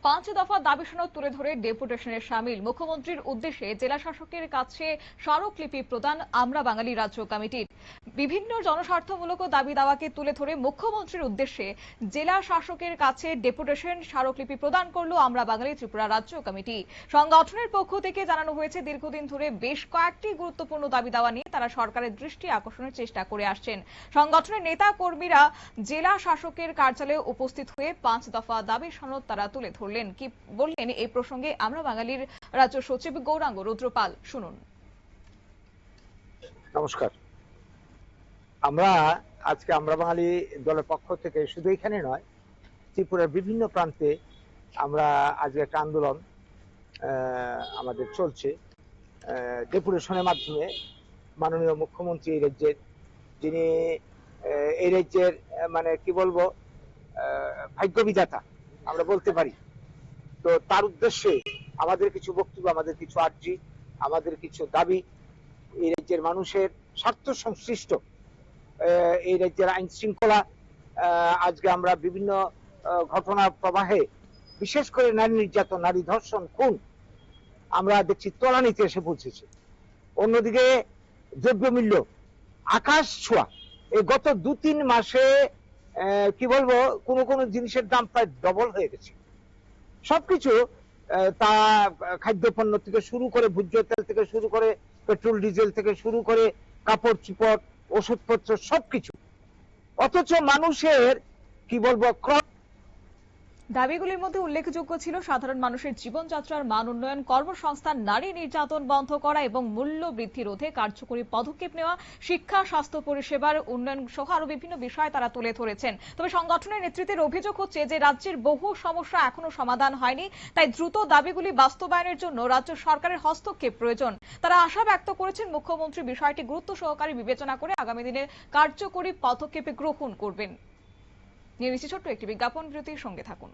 পাঁচ দফা দাবি সনদ তুলে ধরে ডেপুটেশনে সামিল মুখ্যমন্ত্রীর উদ্দেশ্যে জেলা শাসকের কাছে স্মারকলিপি প্রদান আমরা বাঙালি রাজ্য কমিটির। বিভিন্ন জনস্বার্থমূলক দাবি দাওয়াকে তুলে ধরে মুখ্যমন্ত্রীর উদ্দেশ্যে জেলা শাসকের কাছে ডেপুটেশন স্মারকলিপি প্রদান করলো আমরা বাঙালি ত্রিপুরা রাজ্য কমিটি। সংগঠনের পক্ষ থেকে জানানো হয়েছে, দীর্ঘদিন ধরে বেশ কয়েকটি গুরুত্বপূর্ণ দাবি দাওয়া নিয়ে তারা সরকারের দৃষ্টি আকর্ষণের চেষ্টা করে আসছেন। সংগঠনের নেতা কর্মীরা জেলা শাসকের কার্যালয়ে উপস্থিত হয়ে পাঁচ দফা দাবি সনদ তারা তুলে ধরলেন। কি বললেন এই প্রসঙ্গে আমরা বাঙালির রাজ্য সচিব গৌরাঙ্গ রুদ্রপাল, শুনুন। নমস্কার। আজকে আমরা বাঙালি দলের পক্ষ থেকে শুধু এখানে নয়, ত্রিপুরার বিভিন্ন প্রান্তে আমরা আজকে একটা আন্দোলন আমাদের চলছে। ডেপুটেশনের মাধ্যমে মাননীয় মুখ্যমন্ত্রী এই রাজ্যের, যিনি এই রাজ্যের মানে কি বলবো ভাগ্য বিধাতা আমরা বলতে পারি, তো তার উদ্দেশ্যে আমাদের কিছু বক্তব্য, আমাদের কিছু আর্জি, আমাদের কিছু দাবি, এই রাজ্যের মানুষের স্বার্থ সংশ্লিষ্ট এই রাজ্যের আইন শৃঙ্খলা, আজকে আমরা বিভিন্ন ঘটনা প্রবাহে বিশেষ করে নারী নির্যাতন, নারী ধর্ষণ, খুন আমরা দেখছি তলানিতে এসে পৌঁছেছে। অন্যদিকে দ্রব্যমূল্য আকাশ ছোঁয়া, এই গত 2-3 মাসে কি বলবো কোন কোন জিনিসের দাম প্রায় ডবল হয়ে গেছে। সবকিছু তা খাদ্যপণ্য থেকে শুরু করে, ভোজ্য তেল থেকে শুরু করে, পেট্রোল ডিজেল থেকে শুরু করে, কাপড় চোপড়, ওষুধপত্র সবকিছু। অথচ মানুষের কি বলবো দাবিগুলির মধ্যে উল্লেখযোগ্য ছিল সাধারণ মানুষের জীবনযাত্রার মান উন্নয়ন, কর্মসংস্থান, নারী নির্যাতন বন্ধ করা এবং মূল্য বৃদ্ধি রোধে কার্যকরী পদক্ষেপ নেওয়া, শিক্ষা, স্বাস্থ্য পরিষেবার উন্নয়ন সহ আরো বিভিন্ন বিষয় তারা তুলে ধরেছেন। তবে সংগঠনের নেতৃত্বের অভিযোগ হচ্ছে যে রাজ্যের বহু সমস্যা এখনো সমাধান হয়নি, তাই দ্রুত দাবিগুলি বাস্তবায়নের জন্য রাজ্য সরকারের হস্তক্ষেপ প্রয়োজন। তারা আশা ব্যক্ত করেছেন মুখ্যমন্ত্রী বিষয়টি গুরুত্ব সহকারে বিবেচনা করে আগামী দিনে কার্যকরী পদক্ষেপ গ্রহণ করবেন। নিয়ে নিচ্ছি ছোট্ট একটি বিজ্ঞাপন বিরতির, সঙ্গে থাকুন।